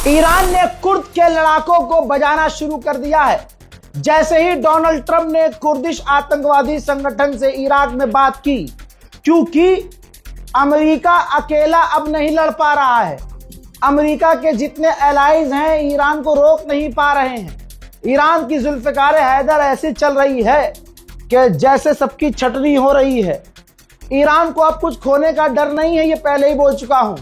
Iran ने Kurd के लड़ाकों को बजाना शुरू कर दिया है। जैसे ही डोनाल्ड ट्रंप ने कुर्दिश आतंकवादी संगठन से इराक में बात की, क्योंकि अमेरिका अकेला अब नहीं लड़ पा रहा है। अमेरिका के जितने एलाइज हैं ईरान को रोक नहीं पा रहे हैं। ईरान की जुल्फिकार हैदर ऐसी चल रही है कि जैसे सबकी छटनी हो रही है। ईरान को अब कुछ खोने का डर नहीं है, ये पहले ही बोल चुका हूं।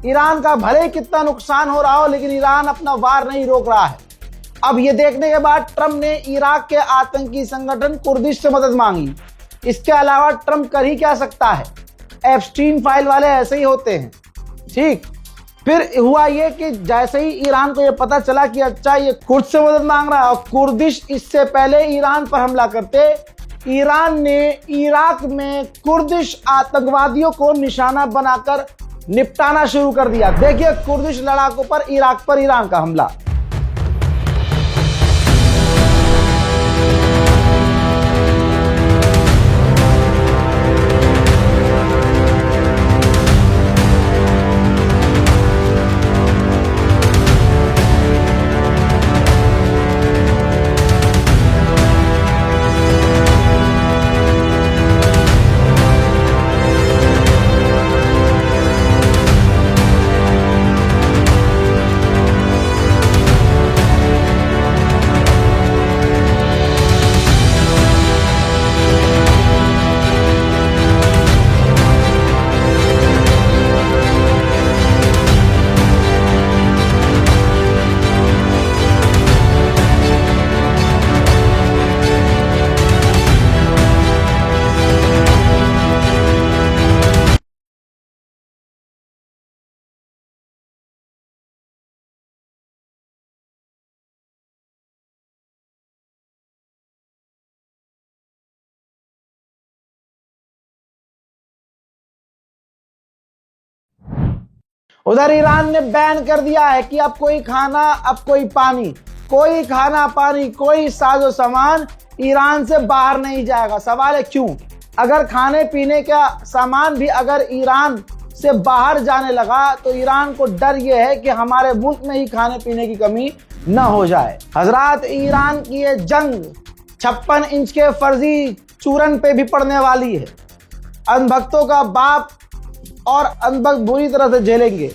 ईरान का भले ही कितना नुकसान हो रहा हो, लेकिन ईरान अपना वार नहीं रोक रहा है। अब ये देखने के बाद ट्रंप ने इराक के आतंकी संगठन कुर्दिश से मदद मांगी। इसके अलावा ट्रंप कर ही क्या सकता है, एप्स्टीन फाइल वाले ऐसे ही होते हैं। ठीक, फिर हुआ ये कि जैसे ही ईरान को ये पता चला कि अच्छा ये कुर्द से मदद मांग रहा है और कुर्दिश इससे पहले ईरान पर हमला करते, ईरान ने इराक में कुर्दिश आतंकवादियों को निशाना बनाकर निपटाना शुरू कर दिया। देखिए कुर्दिश लड़ाकों पर ईरान का हमला। उधर ईरान ने बैन कर दिया है कि अब कोई खाना, अब कोई पानी, कोई खाना पानी, कोई साजो सामान ईरान से बाहर नहीं जाएगा। सवाल है क्यों? अगर खाने पीने का सामान भी अगर ईरान से बाहर जाने लगा तो ईरान को डर यह है कि हमारे मुल्क में ही खाने पीने की कमी न हो जाए। हजरात, ईरान की ये जंग 56 इंच के फर्जी चूरन पे भी पड़ने वाली है। अंधभक्तों का बाप और अंधभक्त बुरी तरह से झेलेंगे।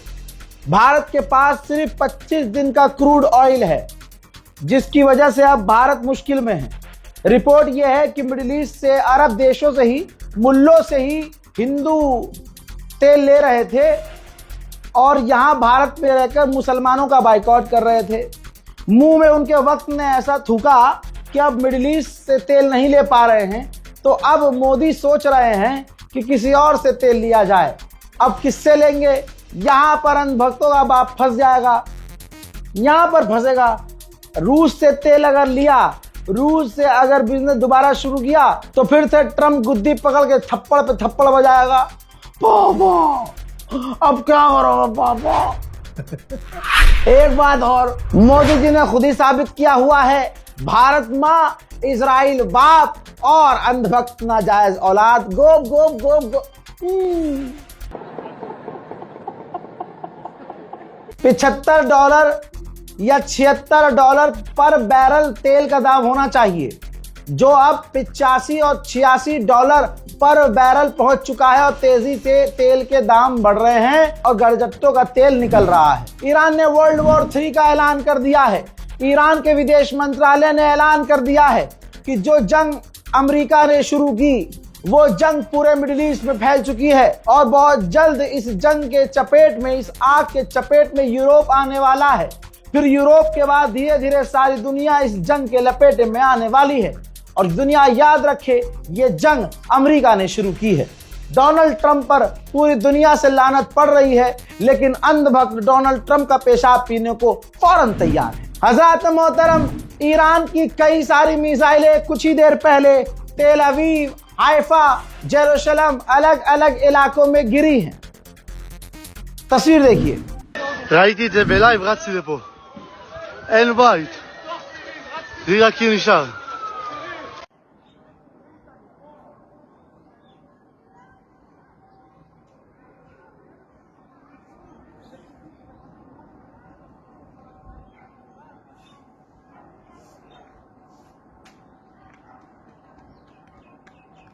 भारत के पास सिर्फ 25 दिन का क्रूड ऑयल है, जिसकी वजह से अब भारत मुश्किल में है। रिपोर्ट यह है कि मिडिल ईस्ट से, अरब देशों से ही, मुल्लों से ही हिंदू तेल ले रहे थे और यहां भारत में रहकर मुसलमानों का बाइकआउट कर रहे थे। मुंह में उनके वक्त ने ऐसा थूका कि अब मिडिल ईस्ट से तेल नहीं ले पा रहे हैं, तो अब मोदी सोच रहे हैं कि किसी और से तेल लिया जाए। अब किससे लेंगे? यहां पर अंधभक्तों का बाप फंस जाएगा, यहां पर फंसेगा। रूस से तेल अगर लिया, रूस से अगर बिजनेस दोबारा शुरू किया, तो फिर से ट्रंप गुद्दी पकड़ के थप्पड़ पे थप्पड़ बजाएगा। पापा अब क्या करोगे पापा? एक बात और, मोदी जी ने खुद ही साबित किया हुआ है, भारत माँ, इजराइल बाप और अंधभक्त नाजायज औलाद। गोप गोप गोप गोप। $75 या $76 पर बैरल तेल का दाम होना चाहिए, जो अब $85 और $86 पर बैरल पहुंच चुका है और तेजी से तेल के दाम बढ़ रहे हैं और गरजट्टों का तेल निकल रहा है। ईरान ने वर्ल्ड वॉर 3 का ऐलान कर दिया है। ईरान के विदेश मंत्रालय ने ऐलान कर दिया है कि जो जंग अमेरिका ने शुरू की, वो जंग पूरे मिडिल ईस्ट में फैल चुकी है और बहुत जल्द इस जंग के चपेट में, इस आग के चपेट में यूरोप आने वाला है। फिर यूरोप के बाद धीरे धीरे सारी दुनिया इस जंग के लपेट में आने वाली है। और दुनिया याद रखे, ये जंग अमेरिका ने शुरू की है। डोनाल्ड ट्रंप पर पूरी दुनिया से लानत पड़ रही है, लेकिन अंधभक्त डोनाल्ड ट्रंप का पेशाब पीने को फौरन तैयार है। हज़रात मोहतरम, ईरान की कई सारी मिसाइलें कुछ ही देर पहले तेल अवीव, हाइफा, जेरूशलम, अलग अलग इलाकों में गिरी हैं। तस्वीर देखिए। ראיתי את זה בלייב, רצתי לפה. אין בית. תראי רק כי נשאר.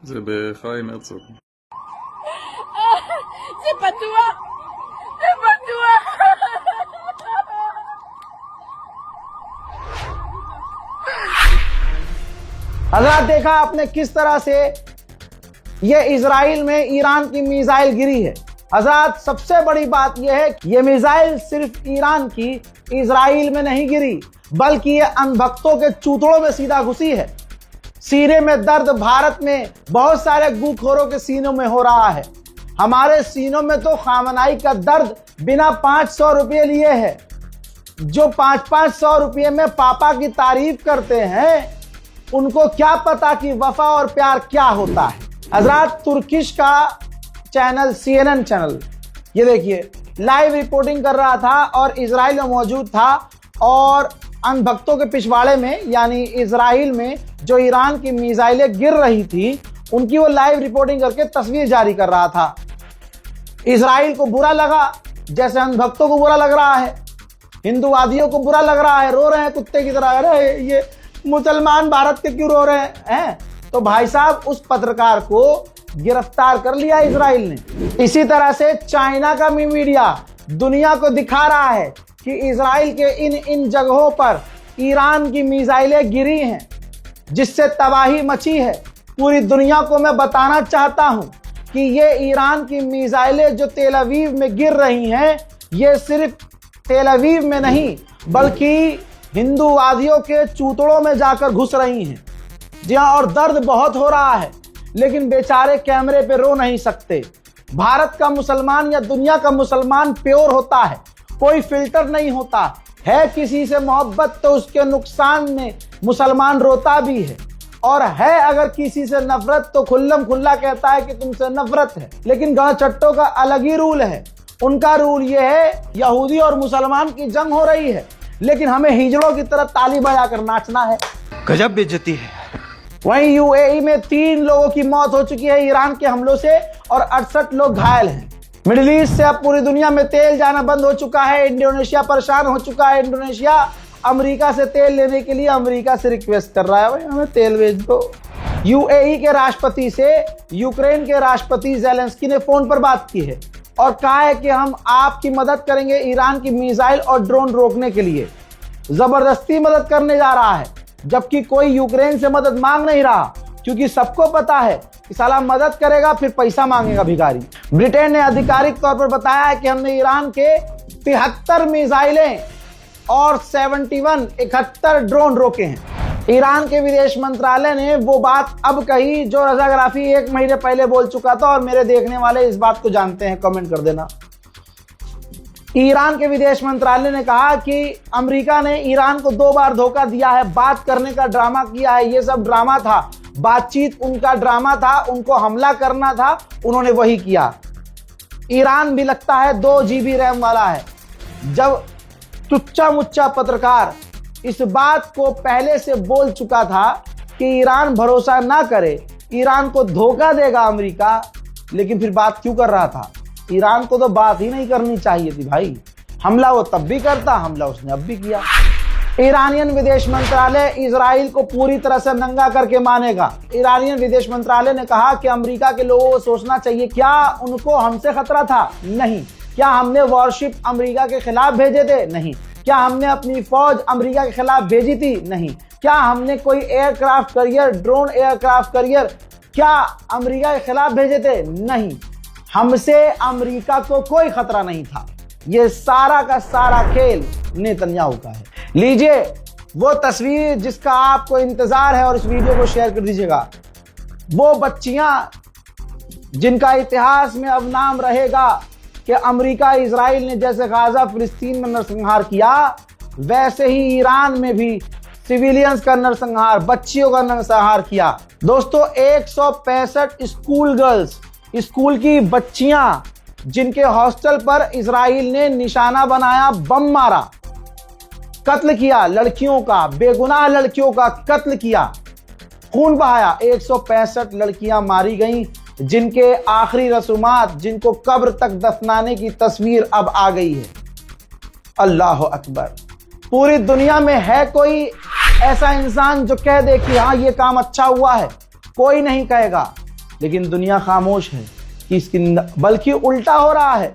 זה בחיים הרצוג. זה בטוח! זה בטוח! हजरत देखा आपने किस तरह से ये इजराइल में ईरान की मिसाइल गिरी है। हजरत सबसे बड़ी बात यह है कि ये मिसाइल सिर्फ ईरान की इजराइल में नहीं गिरी, बल्कि ये अनभक्तों के चूतड़ों में सीधा घुसी है। सीने में दर्द भारत में बहुत सारे गूखोरों के सीनों में हो रहा है। हमारे सीनों में तो खामनाई का दर्द बिना 500 रुपये लिए है। जो 500 रुपये में पापा की तारीफ करते हैं, उनको क्या पता कि वफा और प्यार क्या होता है। हजरत तुर्किश का चैनल CNN चैनल, ये देखिए, लाइव रिपोर्टिंग कर रहा था और इजराइल में मौजूद था और अनभक्तों के पिछवाड़े में यानी इजराइल में जो ईरान की मिसाइलें गिर रही थी, उनकी वो लाइव रिपोर्टिंग करके तस्वीर जारी कर रहा था। इजराइल को बुरा लगा, जैसे अनभक्तों को बुरा लग रहा है, हिंदूवादियों को बुरा लग रहा है, रो रहे हैं कुत्ते की तरह, अरे ये मुसलमान भारत के क्यों रो रहे हैं। तो भाई साहब, उस पत्रकार को गिरफ्तार कर लिया इजराइल ने। इसी तरह से चाइना का भी मीडिया दुनिया को दिखा रहा है कि इजराइल के इन जगहों पर ईरान की मिसाइलें गिरी हैं, जिससे तबाही मची है। पूरी दुनिया को मैं बताना चाहता हूं कि ये ईरान की मिसाइलें जो तेल अवीव में गिर रही हैं, ये सिर्फ तेल अवीव में नहीं बल्कि हिंदूवादियों के चूतड़ों में जाकर घुस रही हैं। जी हाँ, और दर्द बहुत हो रहा है, लेकिन बेचारे कैमरे पे रो नहीं सकते। भारत का मुसलमान या दुनिया का मुसलमान प्योर होता है, कोई फिल्टर नहीं होता है। किसी से मोहब्बत तो उसके नुकसान में मुसलमान रोता भी है, और है अगर किसी से नफरत तो खुल्लम खुल्ला कहता है कि तुमसे नफरत है। लेकिन गणचट्टों का अलग ही रूल है। उनका रूल ये है, यहूदी और मुसलमान की जंग हो रही है, लेकिन हमें हिजड़ों की तरह ताली बजाकर नाचना है। गजब बेइज्जती है। वहीं यूएई में 3 लोगों की मौत हो चुकी है ईरान के हमलों से और 68 लोग घायल हैं। मिडिल ईस्ट से अब पूरी दुनिया में तेल जाना बंद हो चुका है। इंडोनेशिया परेशान हो चुका है। इंडोनेशिया अमेरिका से तेल लेने के लिए अमेरिका से रिक्वेस्ट कर रहा है, भाई हमें तेल भेज दो। यूएई के राष्ट्रपति से यूक्रेन के राष्ट्रपति ज़ेलेंस्की ने फोन पर बात की है और कहा है कि हम आपकी मदद करेंगे ईरान की मिसाइल और ड्रोन रोकने के लिए। जबरदस्ती मदद करने जा रहा है, जबकि कोई यूक्रेन से मदद मांग नहीं रहा, क्योंकि सबको पता है कि साला मदद करेगा फिर पैसा मांगेगा भिखारी। ब्रिटेन ने आधिकारिक तौर पर बताया है कि हमने ईरान के 73 मिसाइलें और 71 ड्रोन रोके हैं। ईरान के विदेश मंत्रालय ने वो बात अब कही जो रजा गराफी 1 महीने पहले बोल चुका था, और मेरे देखने वाले इस बात को जानते हैं, कमेंट कर देना। ईरान के विदेश मंत्रालय ने कहा कि अमेरिका ने ईरान को 2 बार धोखा दिया है, बात करने का ड्रामा किया है, ये सब ड्रामा था, बातचीत उनका ड्रामा था, उनको हमला करना था, उन्होंने वही किया। ईरान भी लगता है 2 GB रैम वाला है। जब टुच्चा मुच्चा पत्रकार इस बात को पहले से बोल चुका था कि ईरान भरोसा ना करे, ईरान को धोखा देगा अमेरिका, लेकिन फिर बात क्यों कर रहा था? ईरान को तो बात ही नहीं करनी चाहिए थी भाई। हमला वो तब भी करता, हमला उसने अब भी किया। ईरानियन विदेश मंत्रालय इजराइल को पूरी तरह से नंगा करके मानेगा। ईरानियन विदेश मंत्रालय ने कहा कि अमेरिका के लोगों को सोचना चाहिए, क्या उनको हमसे खतरा था? नहीं। क्या हमने वॉरशिप अमेरिका के खिलाफ भेजे थे? नहीं। क्या हमने अपनी फौज अमेरिका के खिलाफ भेजी थी? नहीं। क्या हमने कोई aircraft carrier, drone aircraft carrier क्या अमेरिका के खिलाफ भेजे थे? नहीं। हमसे अमेरिका को कोई खतरा नहीं था। ये सारा का सारा खेल नेतन्याहू का है। लीजिए वो तस्वीर जिसका आपको इंतजार है और इस वीडियो को शेयर कर दीजिएगा। वो बच्चियां जिनका इतिहास में अब नाम रहेगा कि अमेरिका इजराइल ने जैसे गाजा फिलिस्तीन में नरसंहार किया, वैसे ही ईरान में भी सिविलियंस का नरसंहार, बच्चियों का नरसंहार किया। दोस्तों 165 स्कूल गर्ल्स, स्कूल की बच्चियां जिनके हॉस्टल पर इजराइल ने निशाना बनाया, बम मारा, कत्ल किया, लड़कियों का, बेगुनाह लड़कियों का कत्ल किया, खून बहाया। 165 लड़कियां मारी गईं, जिनके आखिरी रसूमात, जिनको कब्र तक दफनाने की तस्वीर अब आ गई है। अल्लाह अकबर। पूरी दुनिया में है कोई ऐसा इंसान जो कह दे कि हाँ ये काम अच्छा हुआ है? कोई नहीं कहेगा। लेकिन दुनिया खामोश है कि इसकी निंदा, बल्कि उल्टा हो रहा है।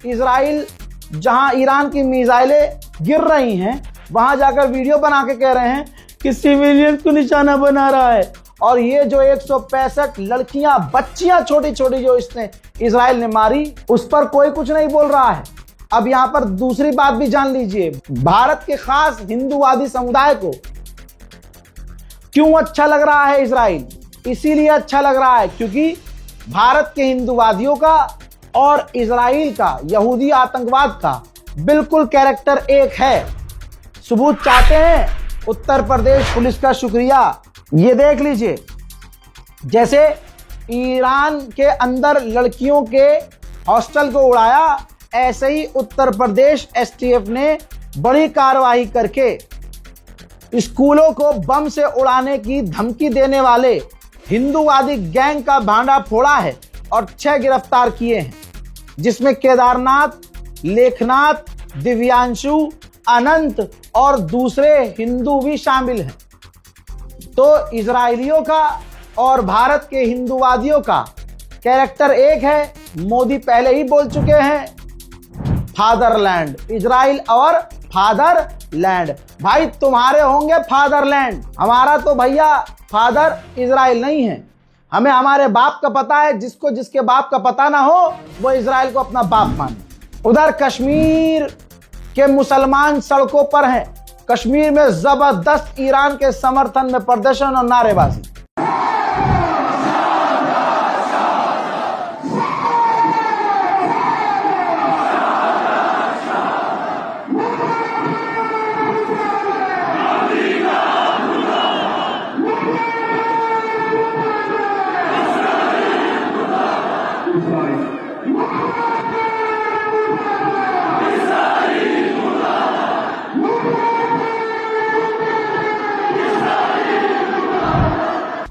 इजराइल जहां ईरान की मिसाइलें गिर रही हैं, वहां जाकर वीडियो बना के कह रहे हैं कि सिविलियन को निशाना बना रहा है। और ये जो 165 लड़कियां, बच्चियां छोटी छोटी जो इसने इजराइल ने मारी, उस पर कोई कुछ नहीं बोल रहा है। अब यहां पर दूसरी बात भी जान लीजिए, भारत के खास हिंदूवादी समुदाय को क्यों अच्छा लग रहा है इजराइल? इसीलिए अच्छा लग रहा है क्योंकि भारत के हिंदूवादियों का और इजराइल का, यहूदी आतंकवाद का बिल्कुल कैरेक्टर एक है। सबूत चाहते हैं? उत्तर प्रदेश पुलिस का शुक्रिया। ये देख लीजिए, जैसे ईरान के अंदर लड़कियों के हॉस्टल को उड़ाया, ऐसे ही उत्तर प्रदेश एसटीएफ ने बड़ी कार्रवाई करके स्कूलों को बम से उड़ाने की धमकी देने वाले हिंदूवादी गैंग का भांडा फोड़ा है और 6 गिरफ्तार किए हैं, जिसमें केदारनाथ, लेखनाथ, दिव्यांशु, अनंत और दूसरे हिंदू भी शामिल हैं। तो इजरायलियों का और भारत के हिंदूवादियों का कैरेक्टर एक है। मोदी पहले ही बोल चुके हैं, फादरलैंड, इजराइल और फादरलैंड। भाई तुम्हारे होंगे फादरलैंड, हमारा तो भैया फादर इजराइल नहीं है। हमें हमारे बाप का पता है, जिसको जिसके बाप का पता ना हो वो इजराइल को अपना बाप माने। उधर कश्मीर के मुसलमान सड़कों पर हैं। कश्मीर में जबरदस्त ईरान के समर्थन में प्रदर्शन और नारेबाजी।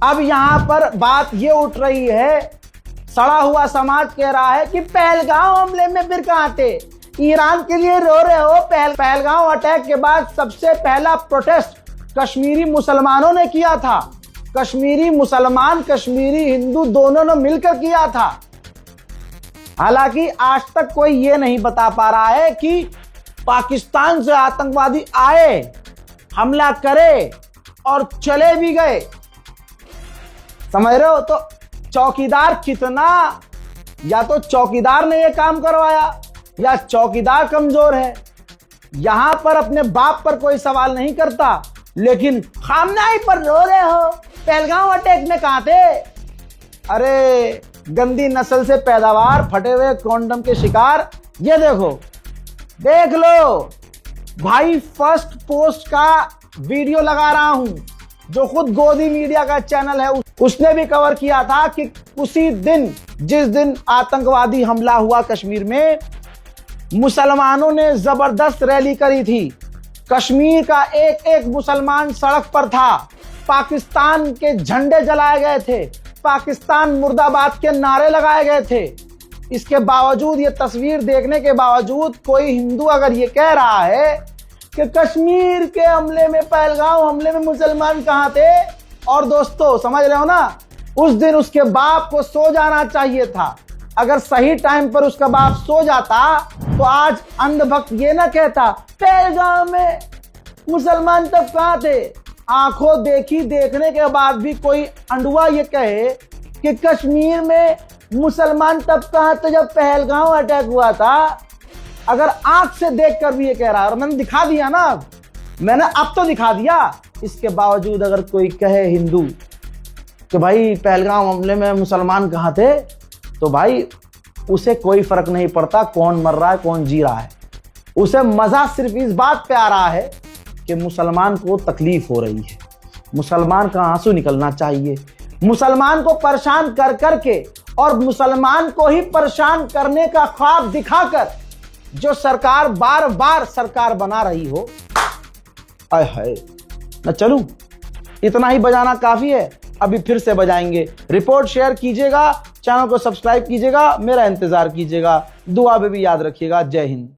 अब यहां पर बात ये उठ रही है, सड़ा हुआ समाज कह रहा है कि पहलगांव हमले में फिर कहां थे? ईरान के लिए रो रहे हो? पहलगांव अटैक के बाद सबसे पहला प्रोटेस्ट कश्मीरी मुसलमानों ने किया था। कश्मीरी मुसलमान, कश्मीरी हिंदू दोनों ने मिलकर किया था। हालांकि आज तक कोई ये नहीं बता पा रहा है कि पाकिस्तान से आतंकवादी आए, हमला करे और चले भी गए। समझ रहे हो? तो चौकीदार कितना, या तो चौकीदार ने यह काम करवाया या चौकीदार कमजोर है। यहां पर अपने बाप पर कोई सवाल नहीं करता, लेकिन खामनाई पर रो रहे हो, पहलगांव अटैक में कहां थे? अरे गंदी नस्ल से पैदावार, फटे हुए कॉन्डम के शिकार। ये देखो, देख लो भाई, फर्स्ट पोस्ट का वीडियो लगा रहा हूं, जो खुद गोदी मीडिया का चैनल है, उसने भी कवर किया था कि उसी दिन, जिस दिन आतंकवादी हमला हुआ कश्मीर में, मुसलमानों ने जबरदस्त रैली करी थी। कश्मीर का एक एक मुसलमान सड़क पर था, पाकिस्तान के झंडे जलाए गए थे, पाकिस्तान मुर्दाबाद के नारे लगाए गए थे। इसके बावजूद, ये तस्वीर देखने के बावजूद, कोई हिंदू अगर ये कह रहा है कि कश्मीर के हमले में, पहलगांव हमले में मुसलमान कहां थे? और दोस्तों समझ रहे हो ना, उस दिन उसके बाप को सो जाना चाहिए था। अगर सही टाइम पर उसका बाप सो जाता तो आज अंधभक्त ये ना कहता पहलगांव में मुसलमान तब कहां थे। आंखों देखी देखने के बाद भी कोई अंडुआ ये कहे कि कश्मीर में मुसलमान तब कहां थे जब पहलगांव अटैक हुआ था। अगर आंख से देखकर भी ये कह रहा है, और मैंने दिखा दिया ना, मैंने अब तो दिखा दिया, इसके बावजूद अगर कोई कहे हिंदू कि भाई पहलगांव हमले में मुसलमान कहां थे, तो भाई उसे कोई फर्क नहीं पड़ता कौन मर रहा है कौन जी रहा है। उसे मजा सिर्फ इस बात पे आ रहा है कि मुसलमान को तकलीफ हो रही है, मुसलमान का आंसू निकलना चाहिए। मुसलमान को परेशान कर करके और मुसलमान को ही परेशान करने का ख्वाब दिखाकर जो सरकार बार बार सरकार बना रही हो, आय हाय, मैं चलूं? इतना ही बजाना काफी है, अभी फिर से बजाएंगे। रिपोर्ट शेयर कीजिएगा, चैनल को सब्सक्राइब कीजिएगा, मेरा इंतजार कीजिएगा, दुआ में भी याद रखिएगा। जय हिंद।